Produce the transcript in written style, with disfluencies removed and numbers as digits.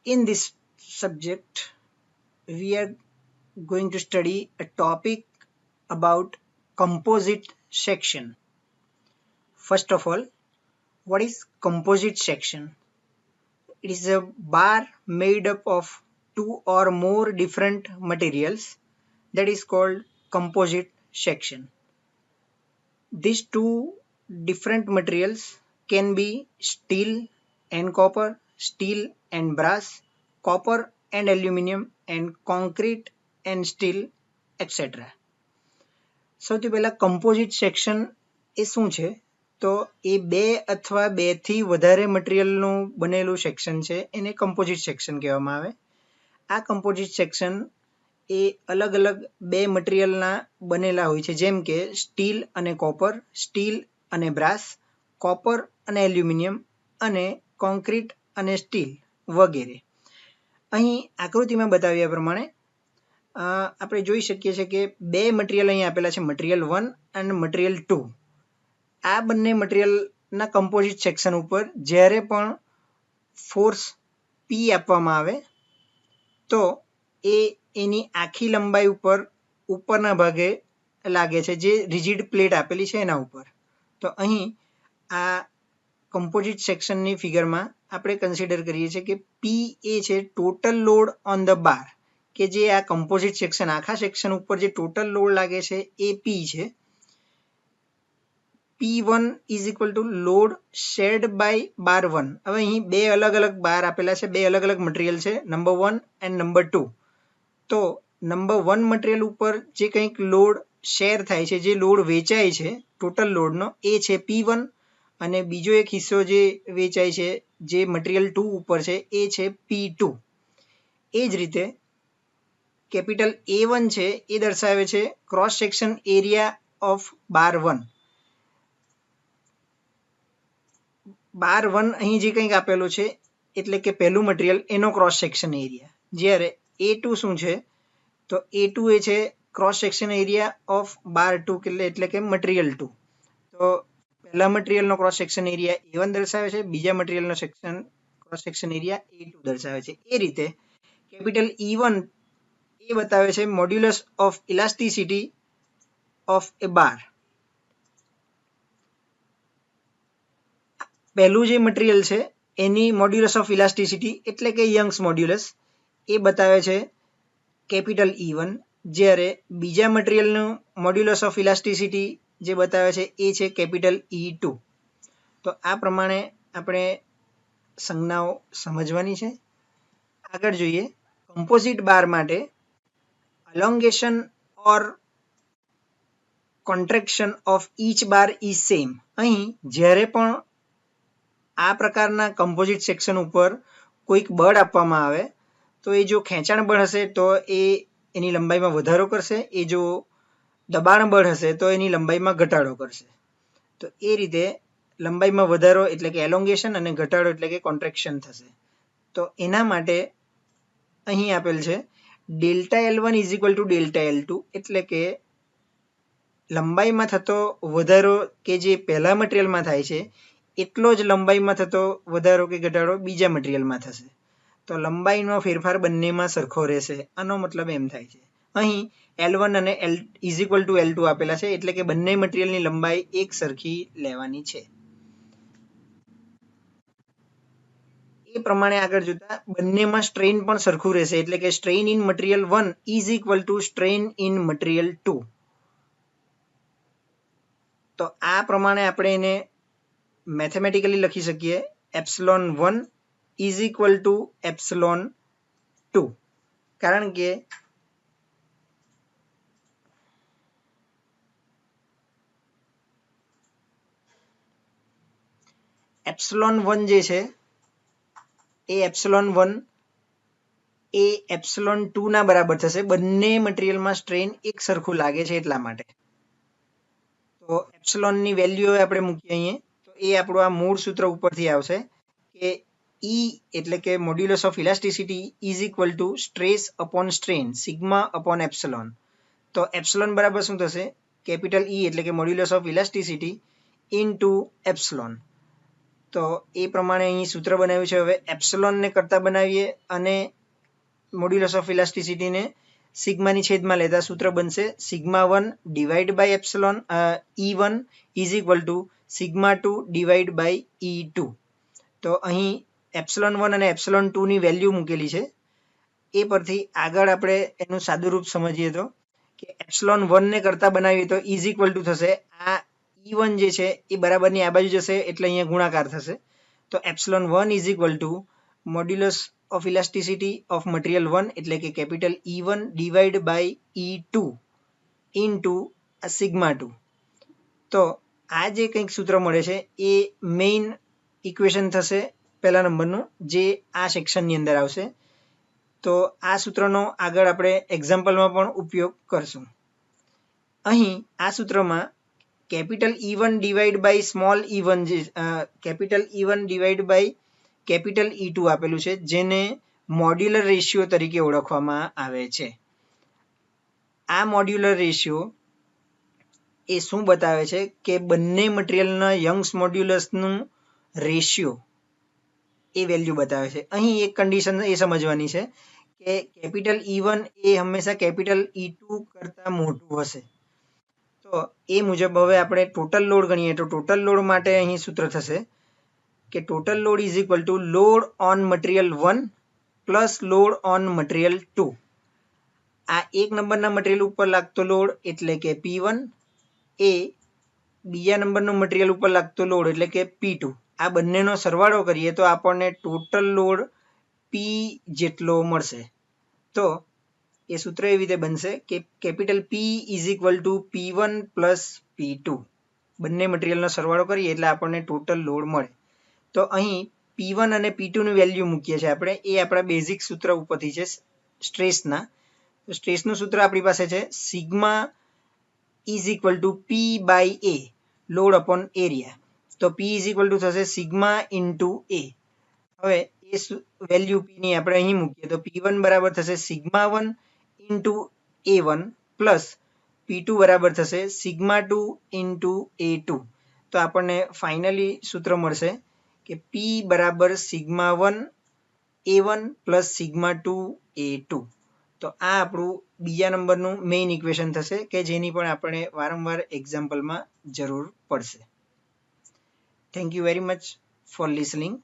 In this subject, we are going to study a topic about composite section. First of all, what is composite section? It is a bar made up of two or more different materials that is called composite section. These two different materials can be steel and copper, steel and brass, copper and aluminum, and concrete and steel, etc. સૌથી પહેલા composite section A શું છે? તો એ બે અથવા બેથી વધારે મટીરિયલનું બનેલું સેક્શન છે, એને કમ્પોઝિટ સેક્શન કહેવામાં આવે. આ કમ્પોઝિટ સેક્શન એ અલગ અલગ બે મટીરિયલના બનેલા હોય છે, જેમ કે સ્ટીલ અને કોપર, સ્ટીલ અને બ્રાસ, કોપર અને એલ્યુમિનિયમ, અને કોન્ક્રીટ અને સ્ટીલ વગેરે. અહીં આકૃતિમાં બતાવ્યા પ્રમાણે આપણે જોઈ શકીએ છીએ કે બે મટીરિયલ અહીં આપેલા છે, મટીરિયલ 1 અને મટીરિયલ 2. આ બંને મટીરિયલના કમ્પોઝિટ સેક્શન ઉપર જ્યારે પણ ફોર્સ પી આપવામાં આવે તો એ એની આખી લંબાઈ ઉપર ઉપરના ભાગે લાગે છે, જે રિજિડ પ્લેટ આપેલી છે એના ઉપર. તો અહીં આ કમ્પોઝિટ સેક્શનની ફિગરમાં આપણે કન્સિડર કરીએ છીએ કે પી એ છે total load on the bar, કે જે આ કમ્પોઝિટ સેક્શન આખા સેક્શન ઉપર જે ટોટલ લોડ લાગે છે એ પી છે. P1 is equal to load shared by bar 1. હવે અહીં બે અલગ અલગ બાર આપેલા છે, બે અલગ અલગ મટીરિયલ છે, નંબર 1 એન્ડ નંબર 2. તો નંબર 1 મટીરિયલ ઉપર જે કંઈક લોડ શેર થાય છે, જે લોડ વેચાય છે ટોટલ લોડનો, એ છે P1, અને બીજો એક હિસ્સો જે વેચાય છે જે મટીરિયલ 2 ઉપર છે એ છે P2. એ જ રીતે કેપિટલ A1 છે એ દર્શાવે છે ક્રોસ સેક્શન એરિયા ઓફ બાર 1. બાર 1 અહીં જે કંઈક આપેલું છે એટલે કે પહેલું મટીરિયલ, એનો ક્રોસ સેક્શન એરિયા. જ્યારે A2 શું છે? તો A2 એ છે ક્રોસ સેક્શન એરિયા ઓફ બાર 2 એટલે કે મટીરિયલ 2. તો પહેલા મટીરિયલનો ક્રોસ સેક્શન એરિયા A1 દર્શાવે છે, બીજા મટીરિયલનો ક્રોસ સેક્શન એરિયા A2 દર્શાવે છે. એ રીતે કેપિટલ E1 એ બતાવે છે મોડ્યુલસ ઓફ ઇલાસ્ટિસિટી ઓફ એ બાર. પહેલું જે મટીરિયલ છે એની મોડ્યુલસ ઓફ ઇલાસ્ટિસિટી એટલે કે યંગ્સ મોડ્યુલસ એ બતાવે છે કેપિટલ E1, જ્યારે બીજા મટીરિયલનું મોડ્યુલસ ઓફ ઇલાસ્ટિસિટી જે બતાવે છે એ છે કેપિટલ E2. તો આ પ્રમાણે આપણે સંજ્ઞાઓ સમજવાની છે. આગળ જોઈએ, કમ્પોઝિટ બાર માટે elongation or contraction of each bar is same. અહીં જ્યારે પણ આ પ્રકારના કમ્પોઝિટ સેક્શન ઉપર કોઈક બળ આપવામાં આવે તો એ જો ખેંચાણ બળ હશે તો એ એની લંબાઈમાં વધારો કરશે, એ જો દબાણ બળ હશે તો એની લંબાઈમાં ઘટાડો કરશે. તો એ રીતે લંબાઈમાં વધારો એટલે કે એલોંગેશન અને ઘટાડો એટલે કે કોન્ટ્રેક્શન થશે. તો એના માટે અહીં આપેલ છે delta L1 is equal to delta L2, એટલે કે લંબાઈમાં થતો વધારો કે જે પહેલા મટીરિયલમાં થાય છે એટલો જ લંબાઈમાં થતો વધારો કે ઘટાડો બીજા મટીરિયલમાં થશે. તો લંબાઈનો ફેરફાર બંનેમાં સરખો રહેશે, આનો મતલબ એમ થાય છે. અહીં L1 અને L is equal two L2 આપેલા છે, એટલે કે બંને મટીરિયલની લંબાઈ એક સરખી લેવાની છે. એ પ્રમાણે આગળ જોતા બંનેમાં સ્ટ્રેઇન પણ સરખું રહેશે, એટલે કે strain in material 1 is equal two strain in material 2. તો આ પ્રમાણે આપણે એને મેથેમેટિકલી લખી શકીએ, epsilon 1 is equal two epsilon 2, કારણ કે એપ્સિલોન 1 જે છે એ એપ્સિલોન 1 એ એપ્સિલોન 2 ના બરાબર થશે. બંને મટીરિયલમાં સ્ટ્રેન એક સરખું લાગે છે એટલા માટે. તો એપ્સિલોનની વેલ્યુ આપણે મૂકીએ અહીંયા, તો એ આપણું આ મૂળ સૂત્ર ઉપરથી આવશે કે E એટલે કે modulus of elasticity is equal two stress upon strain sigma upon epsilon. તો એપ્સિલોન બરાબર શું થશે? કેપિટલ E એટલે કે modulus of elasticity into epsilon. તો એ પ્રમાણે અહીં સૂત્ર બનાવ્યું છે. હવે એપ્સલોનને કરતા બનાવીએ અને મોડ્યુલસ ઓફ ઇલાસ્ટિસિટીને સિગ્માની છેદમાં લેતા સૂત્ર બનશે σ1 divide by epsilon E1 is equal to σ2 divide by E2. તો અહીં ε1 અને ε2 ની વેલ્યુ મૂકેલી છે. એ પરથી આગળ આપણે એનું સાદું રૂપ સમજીએ તો કે ε1 ને કરતા બનાવીએ તો ઇઝ ઇક્વલ ટુ થશે આ E1 જે છે એ બરાબરની આ બાજુ જશે એટલે અહીંયા ગુણાકાર થશે. તો ε1 is equal to modulus of elasticity of material 1 એટલે કે capital E1 divide by E2 into σ2. તો આ જે કંઈક સૂત્ર મળે છે એ મેઇન ઇક્વેશન થશે પહેલા નંબરનું, જે આ સેક્શનની અંદર આવશે. તો આ સૂત્રનો આગળ આપણે એક્ઝામ્પલમાં પણ ઉપયોગ કરશું. અહીં આ સૂત્રમાં capital E1 divide by small E1 જે capital E1 divide by capital E2 આપેલું છે, જેને મોડ્યુલર રેશિયો તરીકે ઓળખવામાં આવે છે. આ મોડ્યુલર રેશિયો એ શું બતાવે છે કે બંને મટીરિયલના યંગ્સ મોડ્યુલસનું રેશિયો એ વેલ્યુ બતાવે છે. અહીં એક કન્ડિશન એ સમજવાની છે કે કેપિટલ E1 એ હંમેશા કેપિટલ E2 કરતાં મોટું હશે. તો એ મુજબ હવે આપણે ટોટલ લોડ ગણીએ તો ટોટલ લોડ માટે અહીં સૂત્ર થશે કે total load is equal to load on material 1 plus load on material 2. આ એક નંબરના મટીરિયલ ઉપર લાગતો લોડ એટલે કે P1 એ બીજા નંબરનો મટીરિયલ ઉપર લાગતો લોડ એટલે કે P2. આ બંનેનો સરવાળો કરીએ તો આપણને ટોટલ લોડ P જેટલો મળશે. તો એ સૂત્ર એવી રીતે બનશે કે capital P is equal two P1 plus P2. બંને મટીરિયલનો સરવાળો કરીએ એટલે આપણને ટોટલ લોડ મળે. તો અહીં P1 અને P2ની વેલ્યુ મૂકીએ છીએ આપણે, એ આપણા બેઝિક સૂત્ર ઉપરથી છે સ્ટ્રેસના. તો સ્ટ્રેસનું સૂત્ર આપણી પાસે છે sigma is equal to P by A load upon area. તો P ઇઝ ઇક્વલ ટુ થશે સિગ્મા ઇન્ટુ A. હવે એ વેલ્યુ Pની આપણે અહીં મૂકીએ તો P1 બરાબર થશે σ1 ઇન્ટુ A1 પ્લસ P2 બરાબર થશે σ2 ઇન્ટુ A2. તો આપણને ફાઇનલી સૂત્ર મળશે કે P બરાબર σ1 A1 પ્લસ σ2 A2. તો આ આપણું બીજા નંબરનું મેઇન ઇક્વેશન થશે કે જેની પણ આપણે વારંવાર એક્ઝામ્પલમાં જરૂર પડશે. Thank you very much for listening.